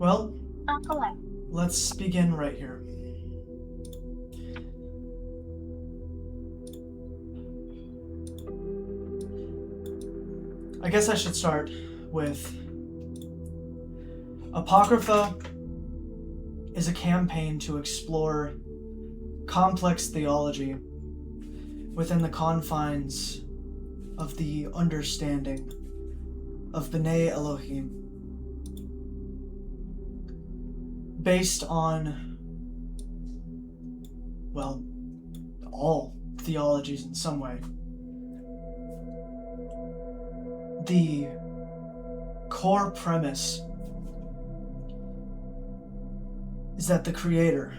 Well, Go ahead. let's begin right here. I guess I should start with Apocrypha is a campaign to explore complex theology within the confines of the understanding of B'nai Elohim, based on, well, all theologies in some way. The core premise is that the Creator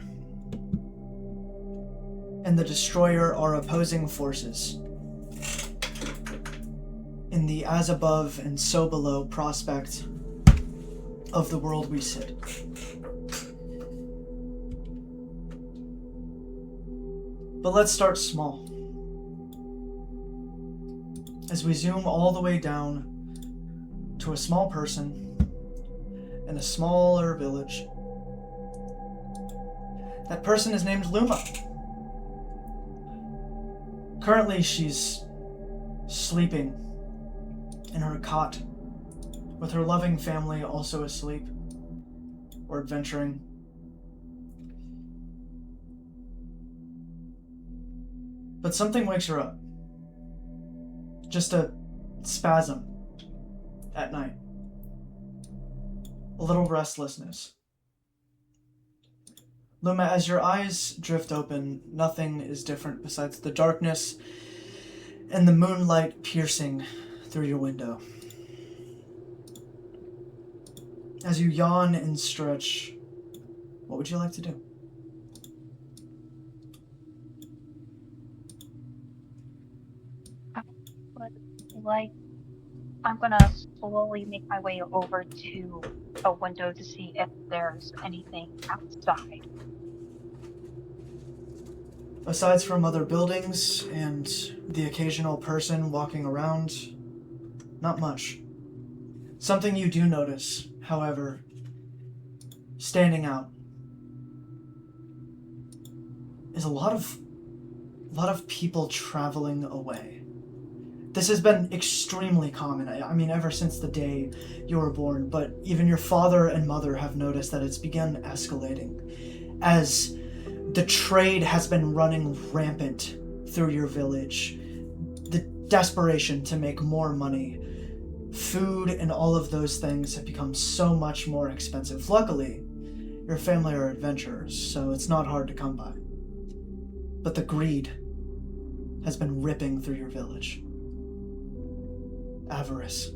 and the Destroyer are opposing forces in the as above and so below prospect of the world we sit. But let's start small. As we zoom all the way down to a small person in a smaller village. That person is named Luma. Currently, she's sleeping in her cot, with her loving family also asleep or adventuring. But something wakes her up. Just a spasm at night. A little restlessness. Luma, as your eyes drift open, nothing is different besides the darkness and the moonlight piercing through your window. As you yawn and stretch, what would you like to do? I'm gonna slowly make my way over to a window to see if there's anything outside. Aside from other buildings and the occasional person walking around, not much. Something you do notice, however, standing out, is a lot of people traveling away. This has been extremely common, I mean, ever since the day you were born, but even your father and mother have noticed that it's begun escalating as the trade has been running rampant through your village. The desperation to make more money, food and all of those things have become so much more expensive. Luckily, your family are adventurers, so it's not hard to come by. But the greed has been ripping through your village. Avarice.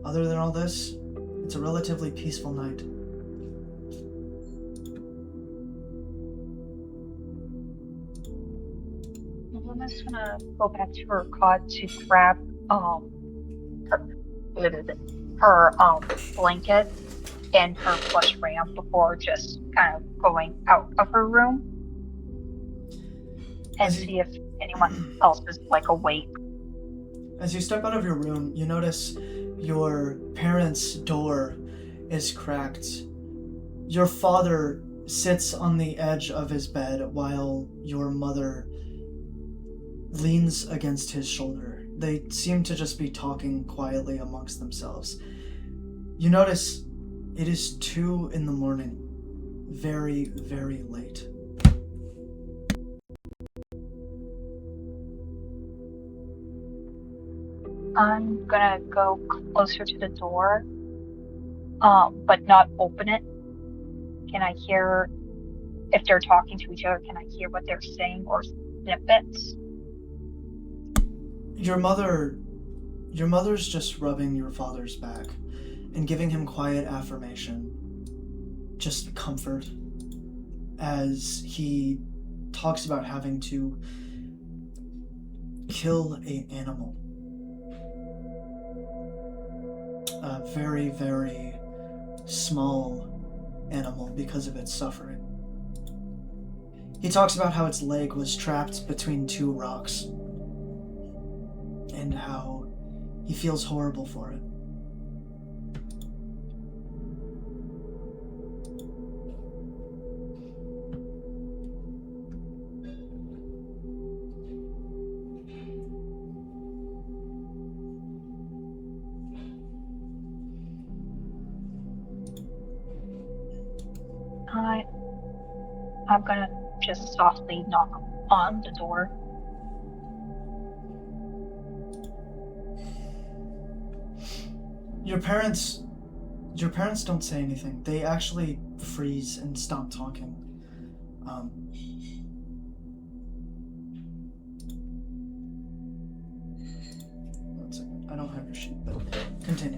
Other than all this, it's a relatively peaceful night. I'm just gonna go back to her cot to grab her blanket and her plush ram before just kind of going out of her room and see if anyone else is awake. As you step out of your room, you notice your parents' door is cracked. Your father sits on the edge of his bed while your mother leans against his shoulder. They seem to just be talking quietly amongst themselves. You notice it is 2 a.m. Very, very late. I'm gonna go closer to the door, but not open it. Can I hear if they're talking to each other? Can I hear what they're saying or snippets? Your mother's just rubbing your father's back and giving him quiet affirmation, just comfort, as he talks about having to kill an animal. A very, very small animal because of its suffering. He talks about how its leg was trapped between 2 rocks and how he feels horrible for it. I'm gonna just softly knock on the door. Your parents don't say anything. They actually freeze and stop talking. One second. I don't have your sheet, but continue.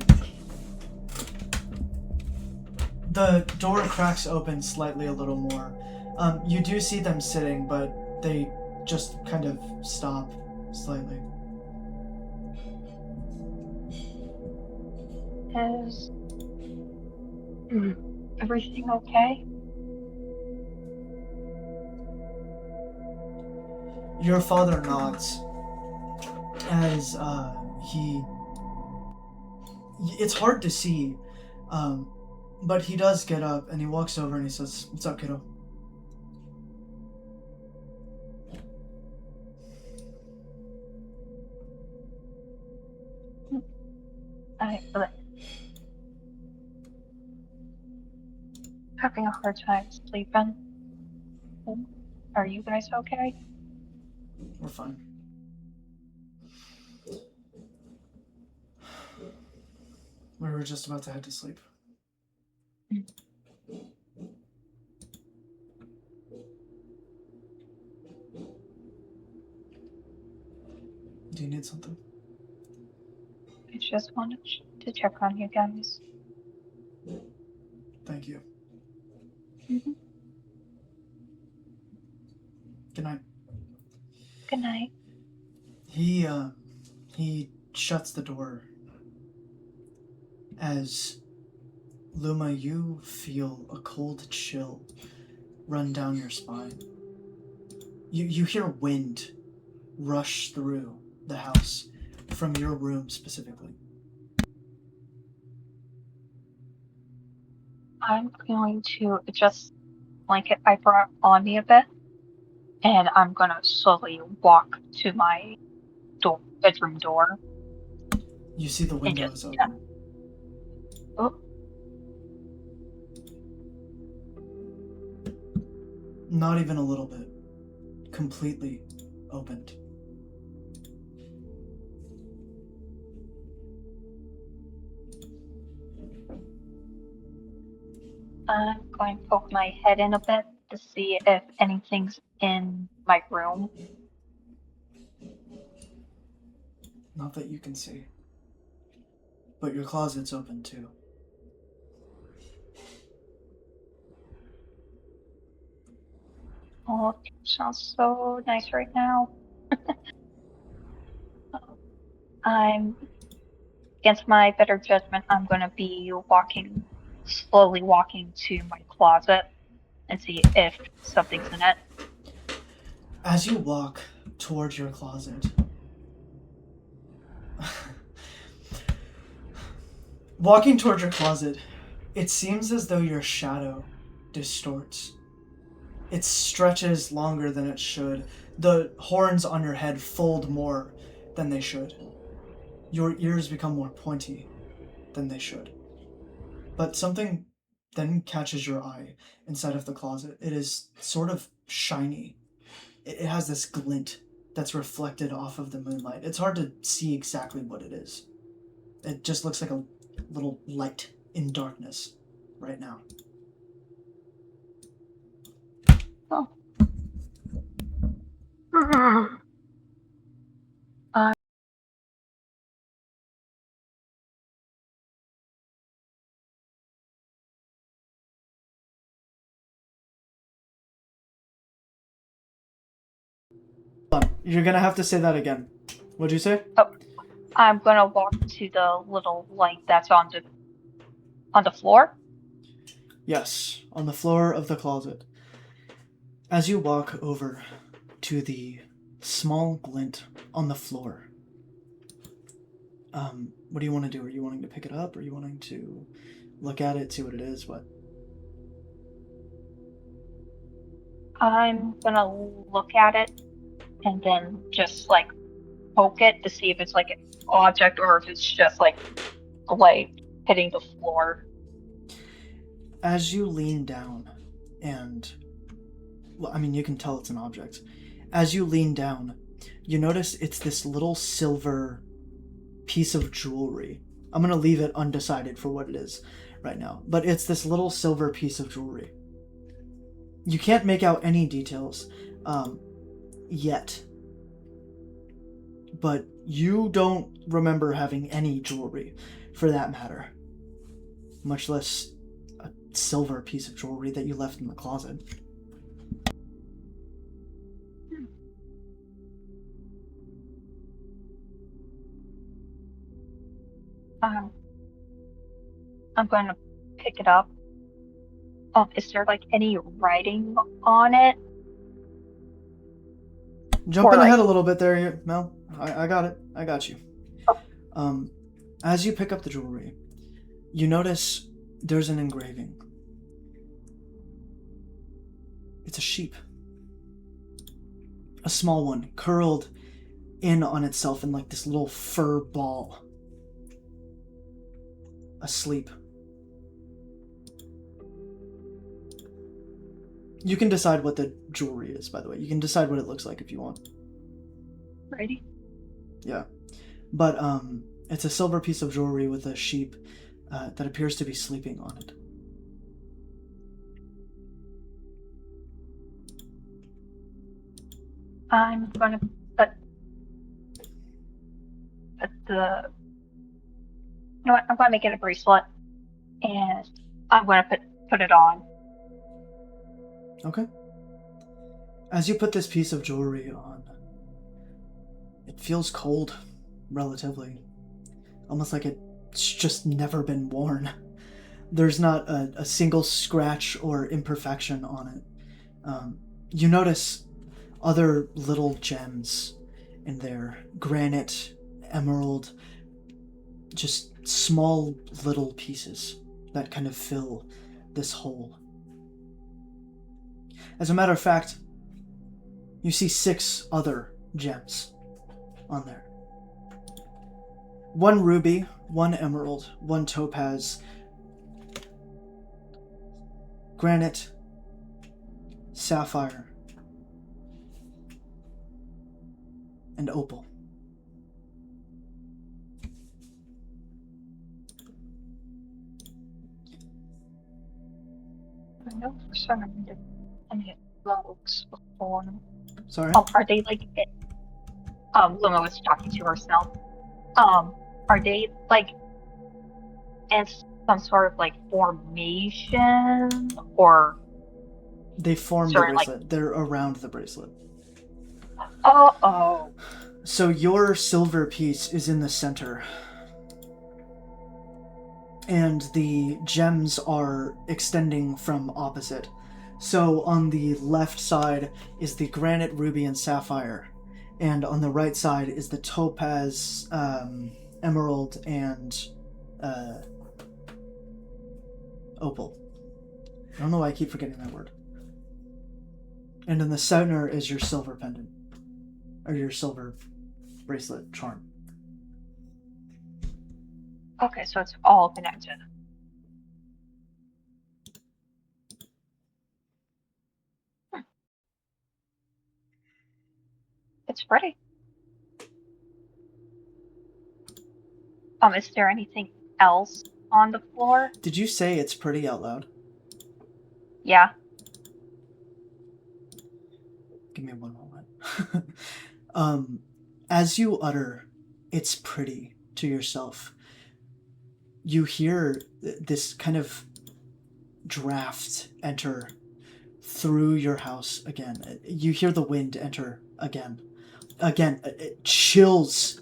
The door cracks open slightly a little more. You do see them sitting, but they just kind of stop slightly. Is everything okay? Your father nods as it's hard to see, but he does get up and he walks over and he says, "What's up, kiddo?" Having a hard time sleeping. Are you guys okay? We're fine. We were just about to head to sleep. Do you need something? I just wanted to check on you guys. Thank you. Mm-hmm. Good night. Good night. He shuts the door as Luma, you feel a cold chill run down your spine. You hear wind rush through the house from your room specifically. I'm going to adjust the blanket I brought on me a bit, and I'm gonna slowly walk to my bedroom door. You see the window is open. Yeah. Oh. Not even a little bit. Completely opened. I'm going to poke my head in a bit to see if anything's in my room. Not that you can see. But your closet's open too. Oh, it sounds so nice right now. I'm, against my better judgment, I'm going to be slowly walking to my closet and see if something's in it. As you walk towards your closet, walking towards your closet, it seems as though your shadow distorts. It stretches longer than it should. The horns on your head fold more than they should. Your ears become more pointy than they should. But something then catches your eye inside of the closet. It is sort of shiny. It has this glint that's reflected off of the moonlight. It's hard to see exactly what it is. It just looks like a little light in darkness right now. Oh. You're gonna have to say that again. What'd you say? Oh, I'm gonna walk to the little light that's on the floor. Yes, on the floor of the closet. As you walk over to the small glint on the floor, what do you want to do? Are you wanting to pick it up? Are you wanting to look at it, see what it is? What? I'm gonna look at it and then just like poke it to see if it's like an object or if it's just like a light hitting the floor. As you lean down and well, I mean, you can tell it's an object. As you lean down, you notice it's this little silver piece of jewelry. I'm going to leave it undecided for what it is right now, but it's this little silver piece of jewelry. You can't make out any details yet, but you don't remember having any jewelry, for that matter, much less a silver piece of jewelry that you left in the closet. I'm going to pick it up. Is there like any writing on it? Jumping ahead a little bit there, Mel. I got it. I got you. As you pick up the jewelry, you notice there's an engraving. It's a sheep. A small one, curled in on itself in like this little fur ball. Asleep. You can decide what the jewelry is, by the way. You can decide what it looks like if you want. Ready? Yeah. But it's a silver piece of jewelry with a sheep that appears to be sleeping on it. I'm going to put the... You know what? I'm going to make it a bracelet, and I'm going to put it on. Okay. As you put this piece of jewelry on, it feels cold, relatively. Almost like it's just never been worn. There's not a single scratch or imperfection on it. You notice other little gems in there. Granite, emerald, just small little pieces that kind of fill this hole. As a matter of fact, you see 6 other gems on there. 1 ruby, 1 emerald, 1 topaz, granite, sapphire, and opal. I know for some reason any looks before. Sorry? Are they like Luma was talking to herself. Are they like in some sort of like formation, or they form the bracelet? Like... They're around the bracelet. Oh. So your silver piece is in the center, and the gems are extending from opposite. So on the left side is the granite, ruby, and sapphire, and on the right side is the topaz, emerald, and opal. I don't know why I keep forgetting that word. And in the center is your silver pendant, or your silver bracelet charm. Okay, so it's all connected. It's pretty. Is there anything else on the floor? Did you say it's pretty out loud? Yeah. Give me one moment. As you utter, "It's pretty" to yourself, you hear this kind of draft enter through your house again. You hear the wind enter again. Again, it chills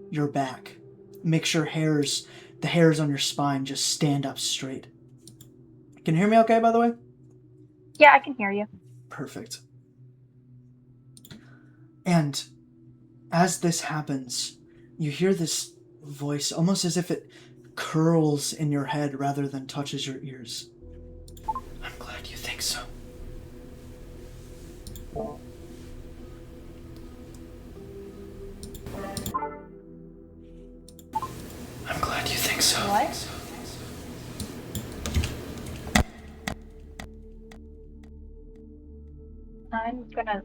your back. Makes the hairs on your spine just stand up straight. Can you hear me okay, by the way? Yeah, I can hear you. Perfect. And as this happens, you hear this voice, almost as if it curls in your head rather than touches your ears. "I'm glad you think so." "I'm glad you think so." What? I'm gonna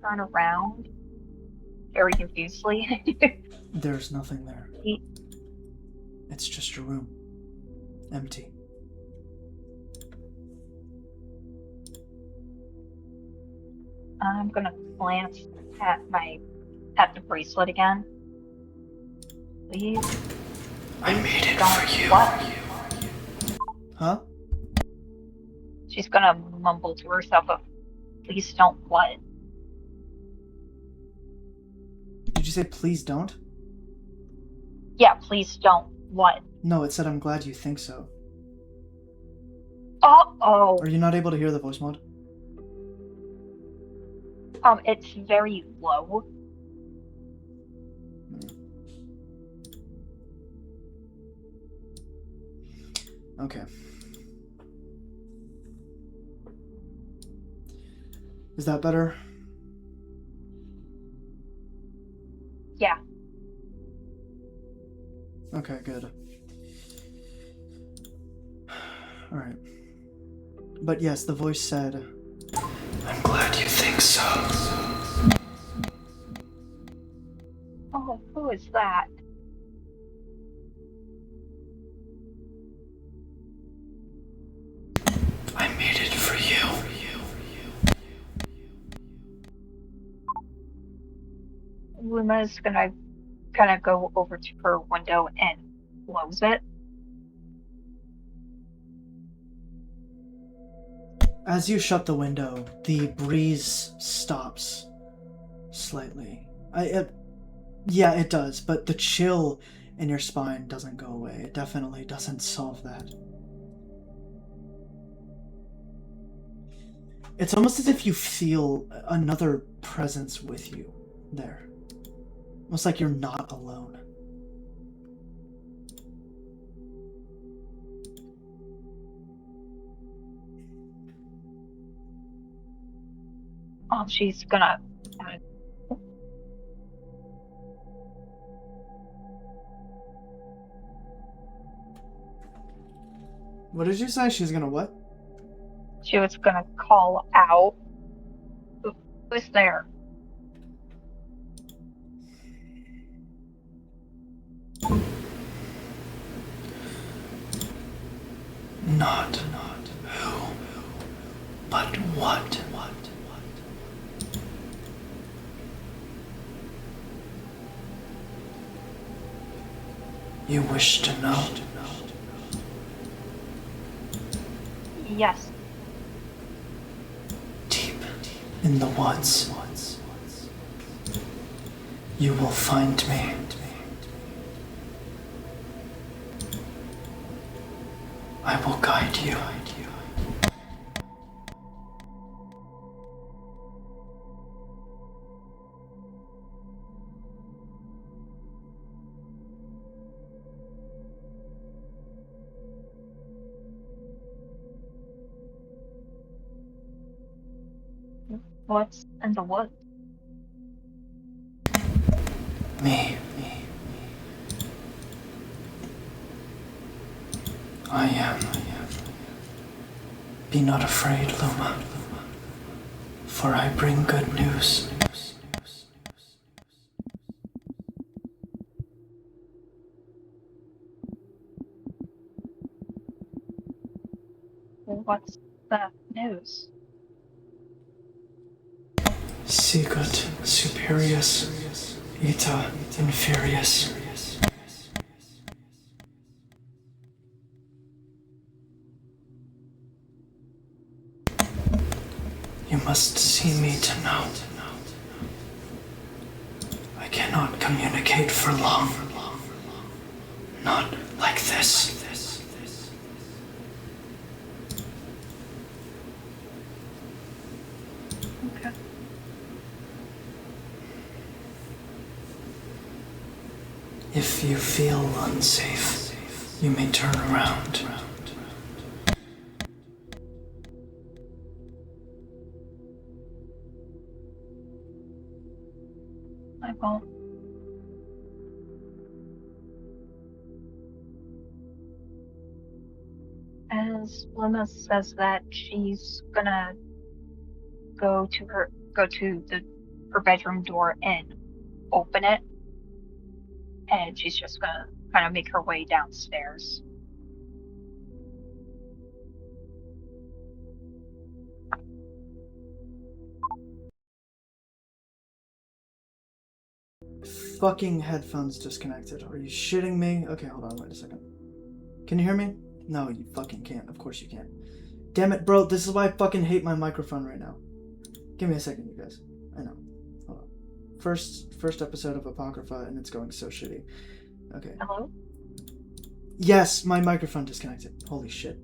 turn around very confusedly. There's nothing there. See, It's just a room. Empty. I'm gonna glance at the bracelet again. Please. I made it Don't for you. what? Huh? She's gonna mumble to herself, please don't what? Did you say please don't? Yeah, please don't what? No, it said I'm glad you think so. Uh-oh. Are you not able to hear the voice mod? It's very low. Okay. Is that better? Yeah. Okay, good. Alright. But yes, the voice said, I'm glad you think so. Oh, who is that? I made it for you. Luma's gonna kind of go over to her window and close it. as you shut the window, the breeze stops slightly. Yeah, it does, but the chill in your spine doesn't go away. It definitely doesn't solve that. It's almost as if you feel another presence with you there. Almost like you're not alone. She's gonna What did you say? She's gonna what? she was gonna call out. Who's there? Not who, but what. You wish to know? Yes. Deep in the woods, you will find me. I will guide you. What's in the woods? Me. I am. Be not afraid, Luma, for I bring good news. What's the news? Sicut superius, ita inferius. You must see me to know. I cannot communicate for long. Not like this. Okay. If you feel unsafe, you may turn around. I won't. As Luma says that, she's gonna go to her bedroom door and open it, and she's just gonna kind of make her way downstairs. Fucking headphones disconnected. Are you shitting me? Okay, hold on, wait a second. Can you hear me? No, you fucking can't. Of course you can't. Damn it, bro, this is why I fucking hate my microphone right now. Give me a second, you guys. I know. Hold on. First episode of Apocrypha, and it's going so shitty. Okay. Hello? Yes, my microphone disconnected. Holy shit.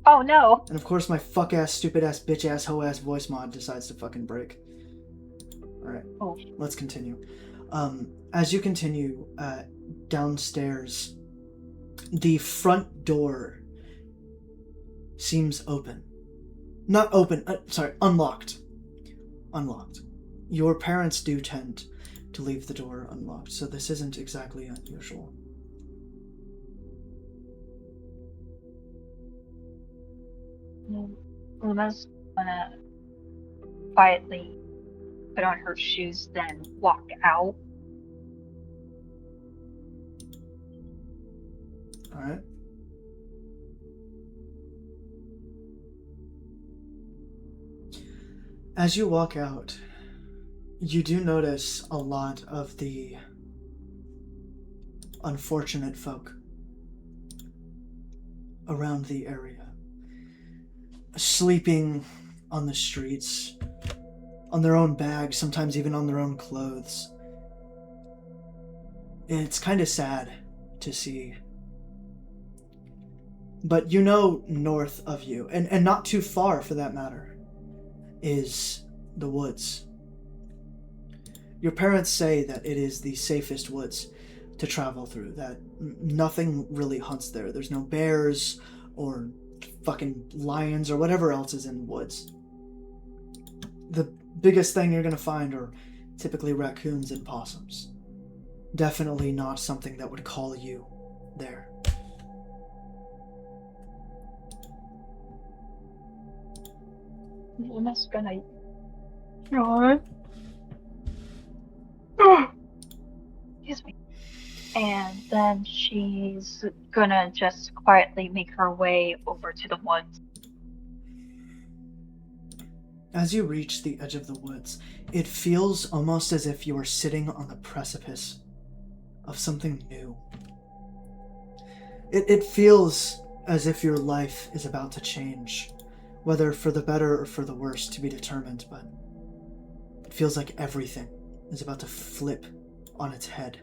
Oh no! And of course my fuck-ass, stupid-ass, bitch-ass, hoe-ass voice mod decides to fucking break. Alright, Oh. let's continue. As you continue downstairs, the front door seems open. Not open, unlocked. Unlocked. Your parents do tend to leave the door unlocked, so this isn't exactly unusual. Luma's gonna quietly put on her shoes, then walk out. Alright. As you walk out, you do notice a lot of the unfortunate folk around the area, sleeping on the streets, on their own bags, sometimes even on their own clothes. It's kind of sad to see. But you know, north of you, and not too far for that matter, is the woods. Your parents say that it is the safest woods to travel through, that nothing really hunts there. There's no bears or fucking lions or whatever else is in the woods. The biggest thing you're gonna find are typically raccoons and possums. Definitely not something that would call you there. Luma's gonna excuse me. And then she's gonna just quietly make her way over to the woods. As you reach the edge of the woods, it feels almost as if you are sitting on the precipice of something new. It feels as if your life is about to change, whether for the better or for the worse to be determined, but it feels like everything is about to flip on its head.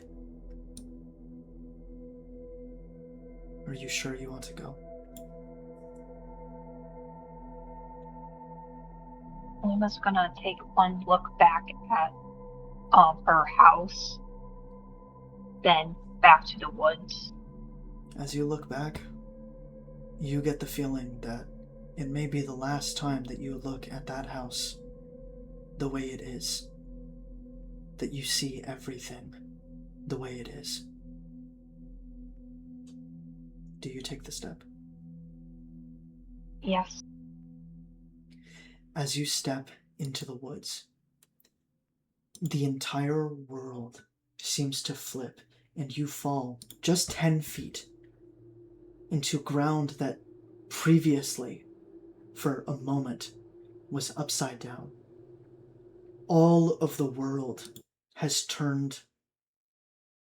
Are you sure you want to go? Luma's gonna take one look back at her house, then back to the woods. As you look back, you get the feeling that it may be the last time that you look at that house the way it is. That you see everything the way it is. Do you take the step? Yes. As you step into the woods, the entire world seems to flip, and you fall just 10 feet into ground that previously, for a moment, was upside down. All of the world has turned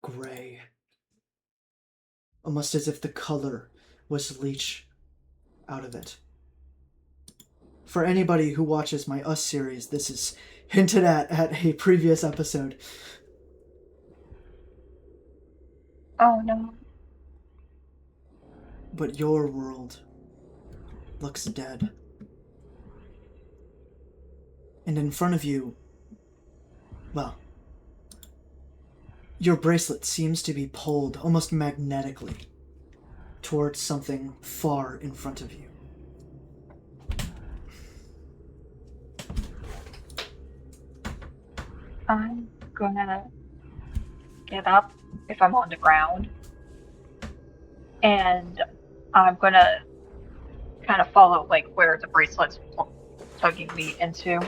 gray, almost as if the color was leached out of it. For anybody who watches my Us series, this is hinted at a previous episode. Oh no. But your world looks dead. And in front of you, well, your bracelet seems to be pulled almost magnetically towards something far in front of you. I'm gonna get up if I'm on the ground, and I'm gonna kind of follow like where the bracelet's tugging me into.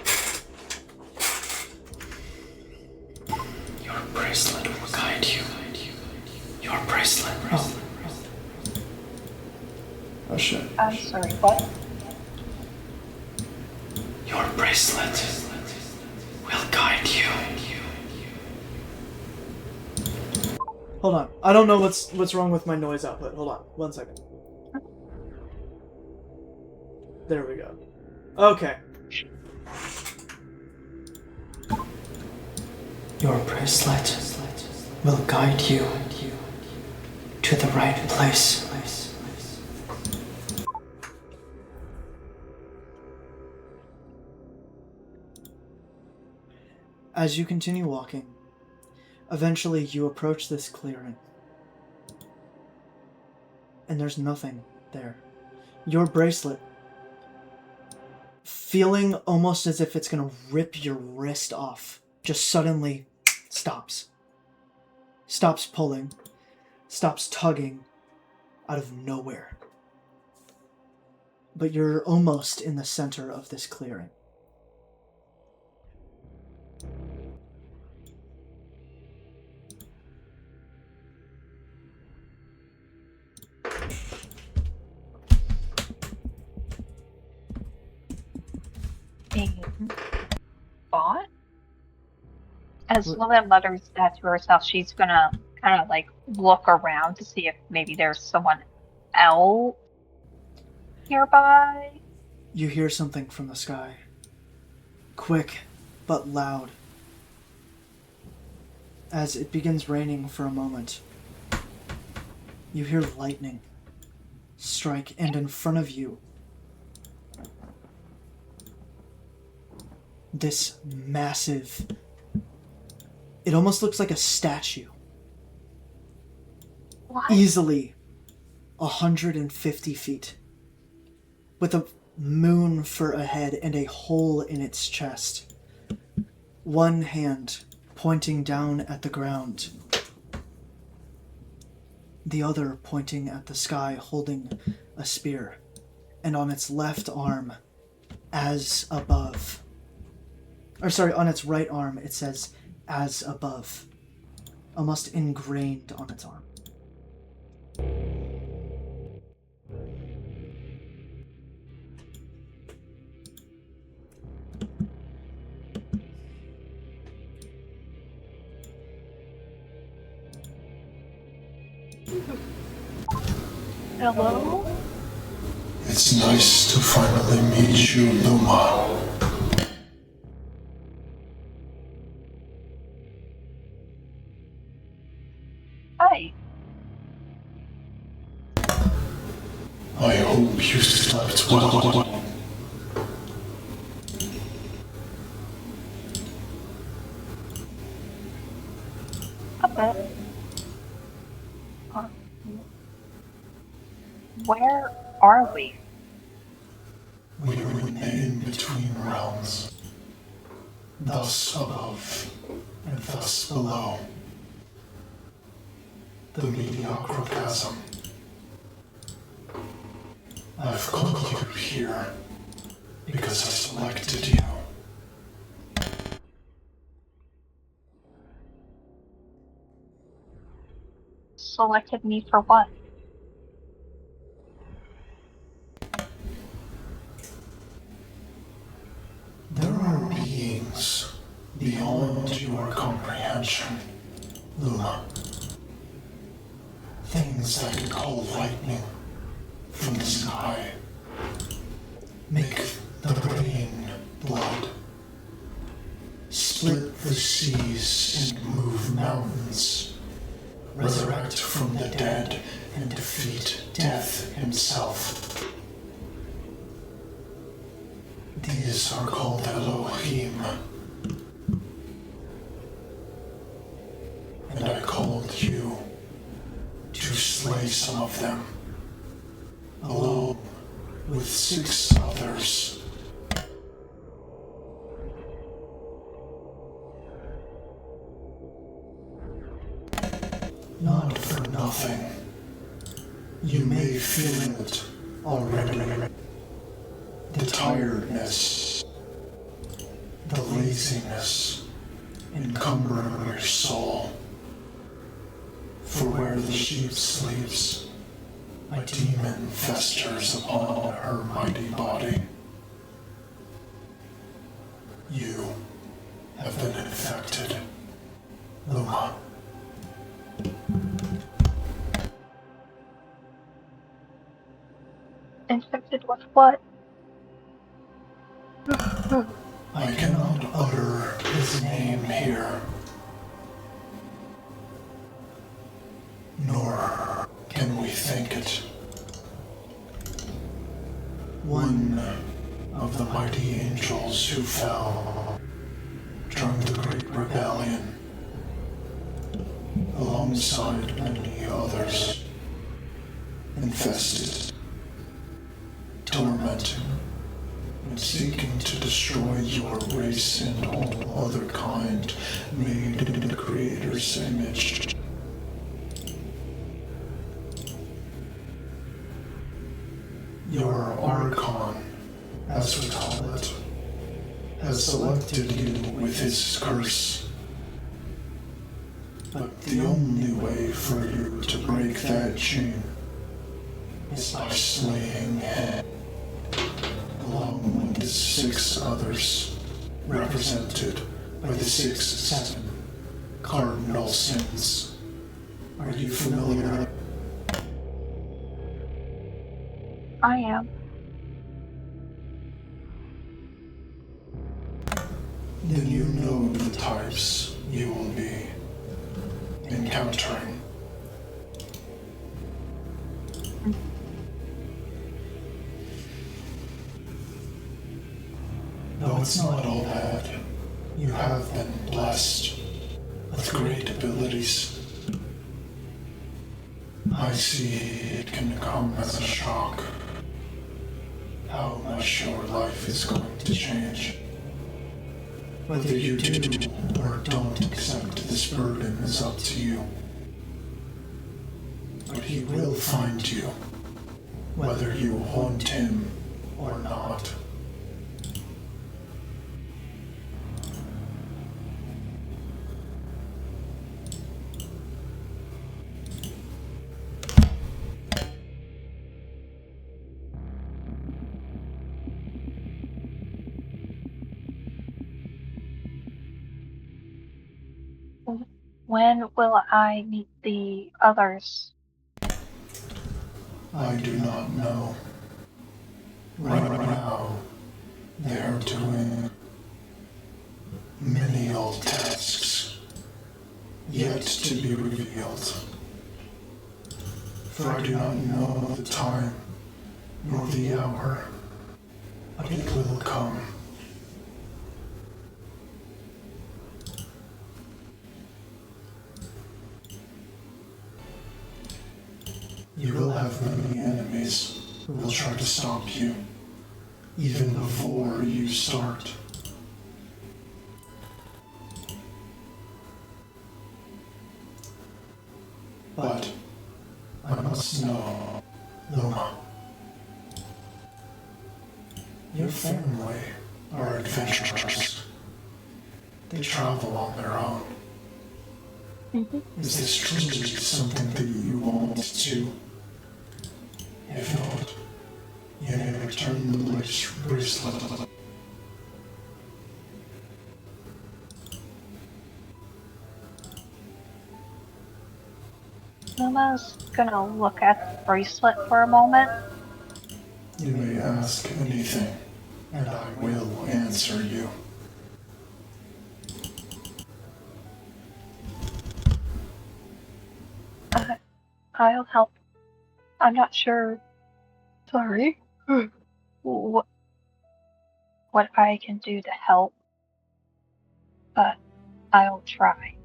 Your bracelet will guide you. Your bracelet. Oh shit. I'm sorry, what? Your bracelet will guide you. Hold on. I don't know what's wrong with my noise output. Hold on. 1 second. There we go. Okay. Your bracelet will guide you to the right place. As you continue walking, eventually you approach this clearing. And there's nothing there. Your bracelet, feeling almost as if it's gonna rip your wrist off, just suddenly stops. Stops pulling. Stops tugging out of nowhere. But you're almost in the center of this clearing. A bot? As Lillian mutters that to herself, she's gonna kind of like look around to see if maybe there's someone else nearby. You hear something from the sky. Quick, but loud. As it begins raining for a moment, you hear lightning strike, and in front of you, this massive, it almost looks like a statue. What? Easily 150 feet. With a moon for a head and a hole in its chest. One hand pointing down at the ground. The other pointing at the sky, holding a spear. And on its left arm, as above. Or sorry, on its right arm, it says, as above. Almost ingrained on its arm. Hello? It's nice to finally meet you, Luma. Hi. I hope you slept well. A bit. Where are we? We are in the in-between realms. Thus above, and thus below. The mediocre chasm. I've called you here because I selected you. Selected me for what? There are beings beyond your comprehension, Luma. Things that can call lightning from the sky, make the rain blood, split the seas and move mountains, resurrect from the dead and defeat death himself. These are called Elohim. And I called you to slay some of them, along with 6 others. Not for nothing. You may feel it already. The tiredness the laziness encumbering your soul. For where the sheep sleeps, a demon festers upon her mighty body. You have been infected, Luma. Infected with what? I cannot utter his name here, nor can we think it. One of the mighty angels who fell during the Great Rebellion, alongside many others, infested, tormenting, and seeking to destroy your race and all other kind made in the Creator's image. Your Archon, as we call it, has selected you with his curse. But the only way for you to break that chain is by slaying him, along with the 6 others, represented by the 7 cardinal sins. Are you familiar? I am. Then you know the types you will be encountering. Though it's not all bad, you have been blessed with great abilities. I see it can come as a shock how much your life is going to change. Whether you do or don't accept this burden is up to you. But he will find you, whether you want him or not. When will I meet the others? I do not know. Right now, they are doing menial tasks, yet to be revealed. For I do not know the time, nor the hour, but it will come. You will have many enemies who will try to stop you, even before you start. But I must know, Luma. Your family are adventurers. They travel on their own. Is this truly something that you want to? If not, you may return the bracelet. Luma's gonna look at the bracelet for a moment. You may ask anything, and I will answer you. I'll help. I'm not sure. Sorry. what I can do to help, but I'll try.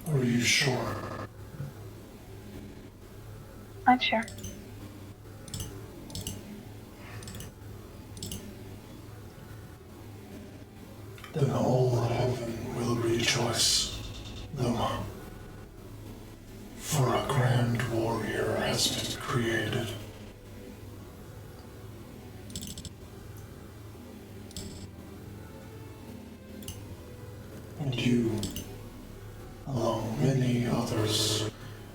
Are you sure? I'm sure. Then all heaven choice, Luma. For a grand warrior has been created. And you, along many others,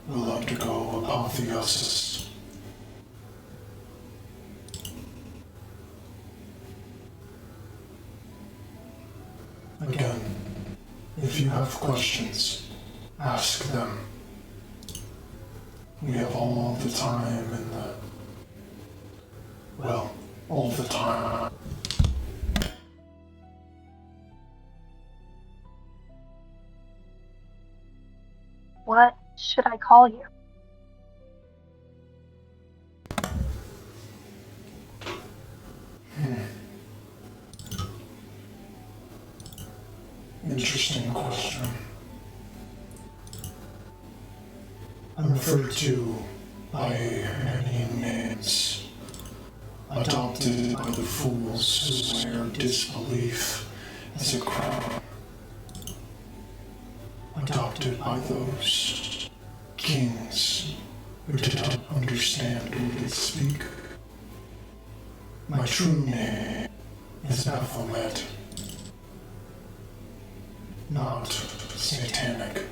will undergo apotheosis. Again, if you have questions, ask them. We have all the time in the... well, all the time. What should I call you? Interesting question. I'm referred to by many names, adopted by the fools who wear disbelief as a crown, adopted by those kings who do not understand what they speak. My true name is Baphomet. Not satanic.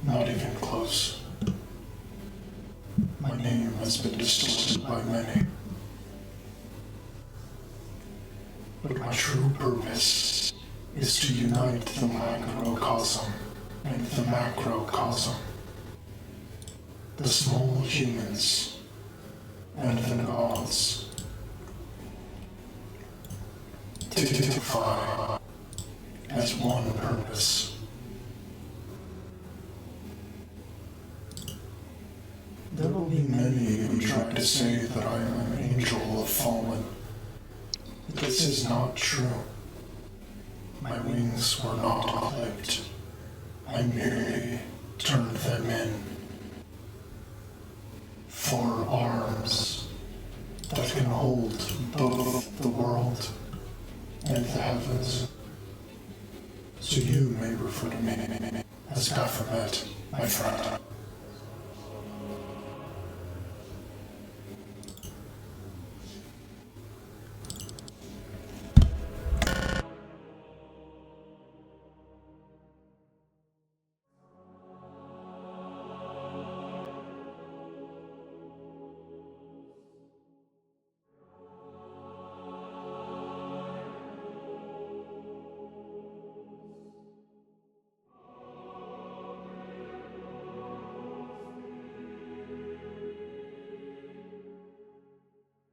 Not even close. My name has been distorted by many. But my true purpose is to unite the microcosm and the macrocosm. The small humans and the gods. To unify as one purpose. There will be many who try to say that I am an angel of fallen. But this is not true. My wings were not clipped. I merely turned them in. 4 arms that can hold both the world and the heavens. So you may refer to me as Baphomet, my friend.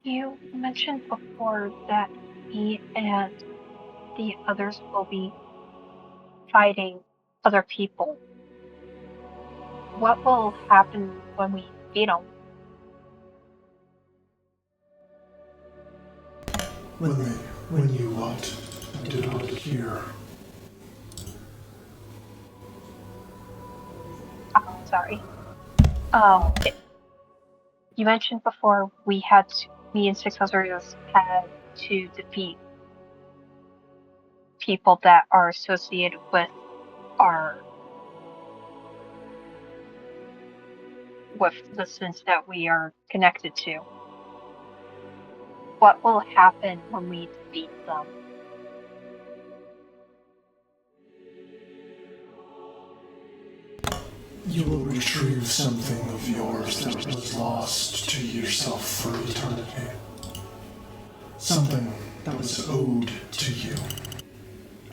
You mentioned before that me and the others will be fighting other people. What will happen when we beat them? When you what? I did not hear. Oh, sorry. You mentioned before me and 6 others had to defeat people that are associated with the sins that we are connected to. What will happen when we defeat them? You will retrieve something of yours that was lost to yourself for eternity. Something that was owed to you.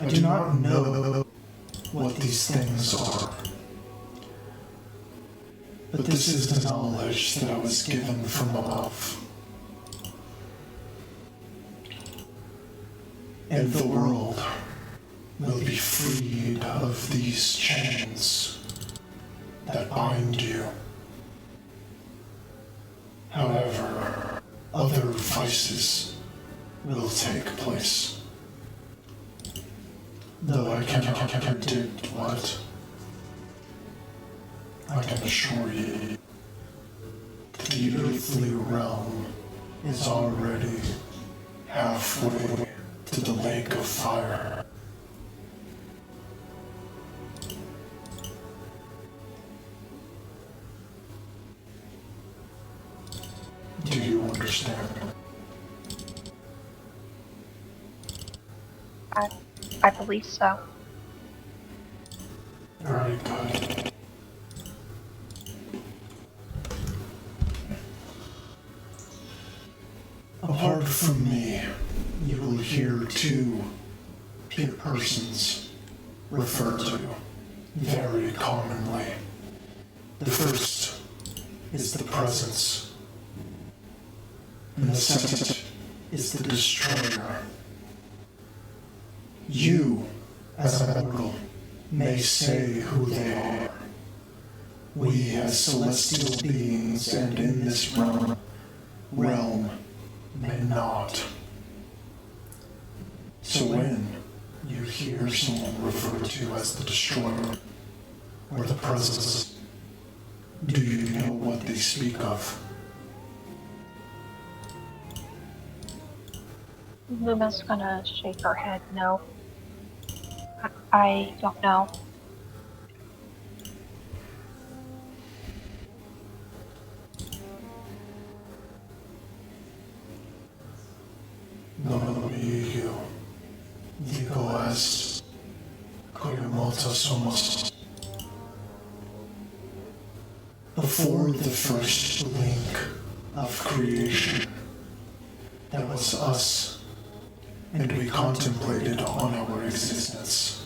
I do not know what these things are. But this is the knowledge that I was given from above. And the world will be freed of these chains that bind you. However, other vices will take place. Though I cannot predict what, I can assure you that the earthly realm is already halfway to the lake of fire. Do you understand? I believe so. Very good. Apart from me, you will hear two persons referred to very commonly. The first is the presence, and the second is the destroyer. You, as a mortal, may say who they are. We, as celestial beings and in this realm, may not. So when you hear someone referred to as the destroyer or the presence, do you know what they speak of? Luna's gonna shake her head no. I don't know. No you. Digo es Koyamota somos. Before the first blink of creation, that was us, and we contemplated on our existence.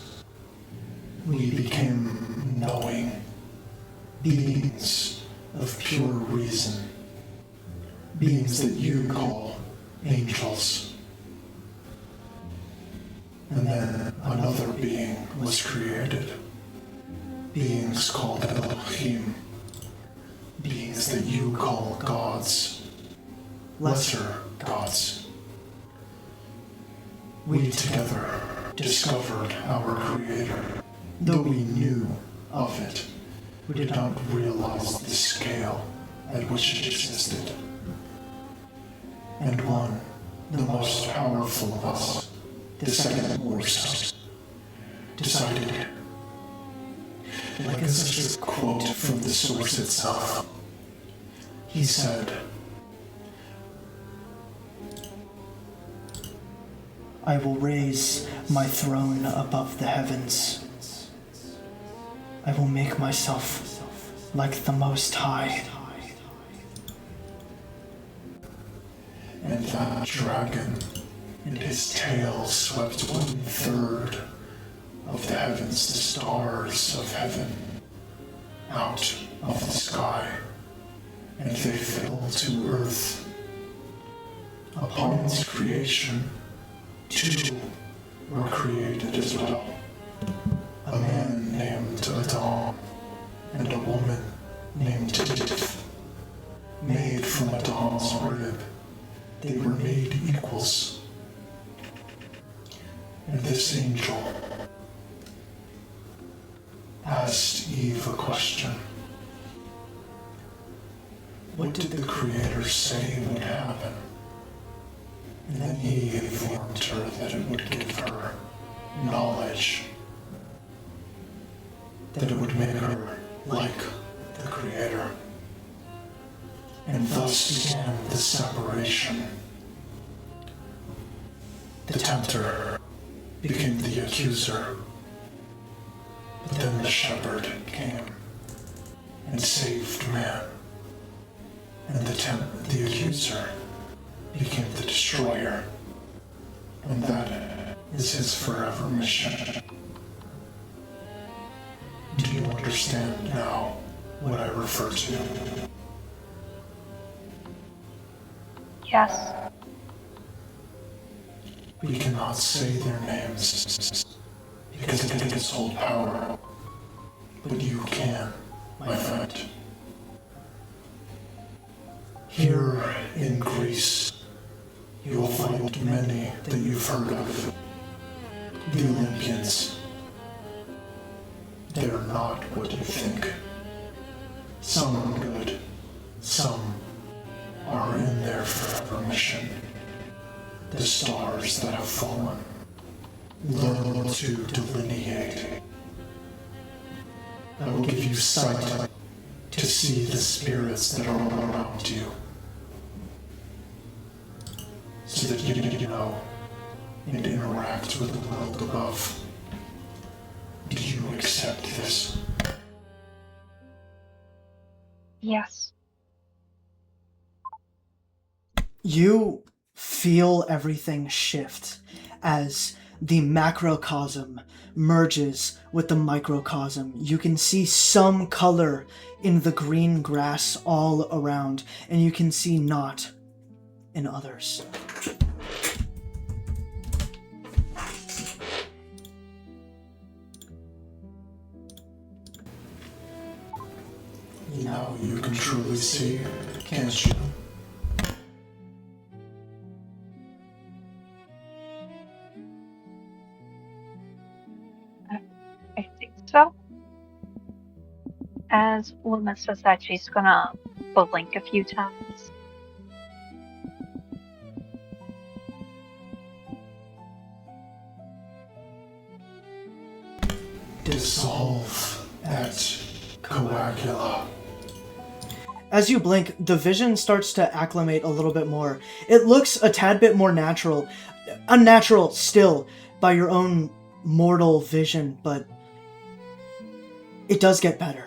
We became knowing beings of pure reason, beings that you call angels. And then another being was created, beings called Elohim, beings that you call gods, lesser gods. We together discovered our Creator. Though we knew of it, we did not realize the scale at which it existed. And one, the most powerful of us, the second worst, decided, like a such a quote from the source itself, he said, I will raise my throne above the heavens. I will make myself like the Most High. And that dragon and his tail swept 1/3 of the heavens, the stars of heaven, out of the sky, and they fell to earth. Upon its creation, two were created as well. A man named Adam and a woman named Eve. Made from Adam's rib, they were made equals. And this angel asked Eve a question. What did the Creator say would happen? And then he informed her that it would give her knowledge, that it would make her like the Creator. And thus began the separation. The tempter became the accuser, but then the shepherd came and saved man. And the accuser became the destroyer, and that is his forever mission. Do you understand now what I refer to? Yes. We cannot say their names because it gives hold power, but you can, my friend. Here in Greece, you will find many that you've heard of. The Olympians. They're not what you think. Some are good, some are in their forever mission. The stars that have fallen. Learn to delineate. I will give you sight to see the spirits that are around you. so that you know and interact with the world above. Do you accept this? Yes. You feel everything shift as the macrocosm merges with the microcosm. You can see some color in the green grass all around, and you can see not in others. Now you can truly see, can't you? I think so. As Luma says that, she's gonna blink a few times. Dissolve at Coagula. As you blink, the vision starts to acclimate a little bit more. It looks a tad bit more natural. Unnatural still by your own mortal vision, but it does get better.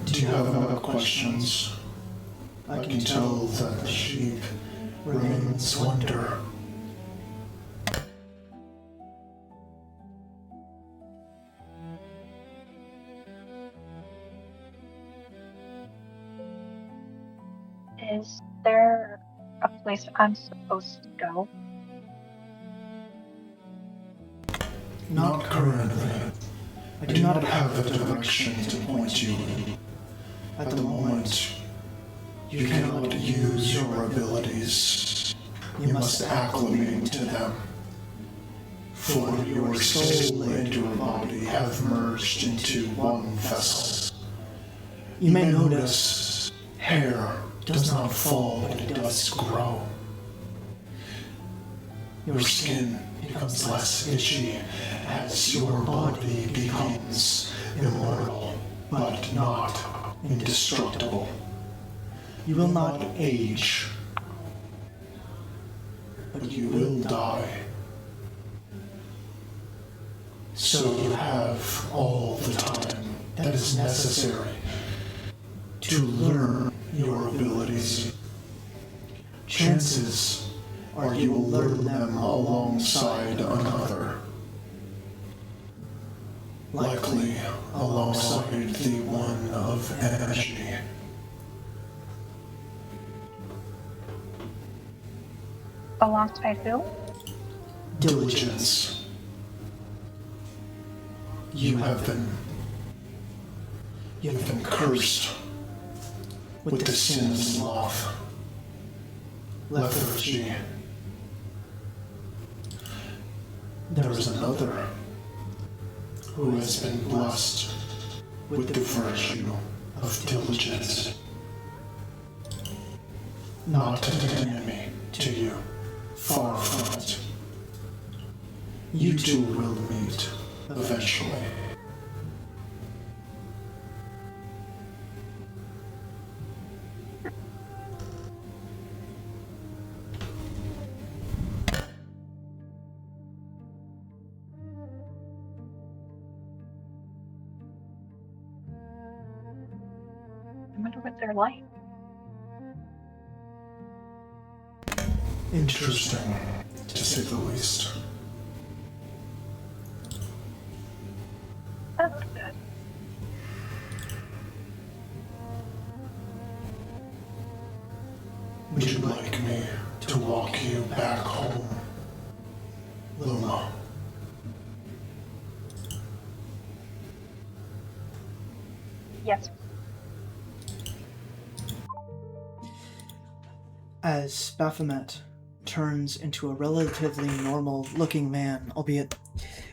Do you have other questions? I can tell that the sheep remains wonder. Is there a place I'm supposed to go? Not currently. I do not have a direction to point you. At the moment, you cannot use your abilities. You must acclimate to them. For your soul and your body have merged into one vessel. You may notice hair does not fall, but it does grow. Your skin becomes less itchy as your body becomes immortal, but not indestructible. You will not age, but you will die. So you have all the time that is necessary to learn your abilities. Chances are you will learn them alongside another. Likely alongside the one of energy. Alongside who? Diligence. You have been cursed with the sin of sloth, lethargy. There is another who has been blessed with the virtue of diligence. Not an enemy to you, far from it. You two will meet eventually. I wonder what they're like. Interesting, to say the least. That's good. Would you like me to walk you back home, Luma? Yes. As Baphomet turns into a relatively normal-looking man, albeit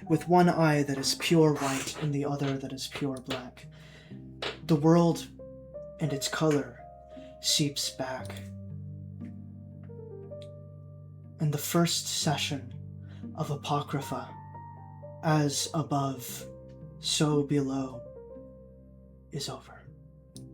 with one eye that is pure white and the other that is pure black, the world and its color seeps back. And the first session of Apocrypha, as above, so below is over.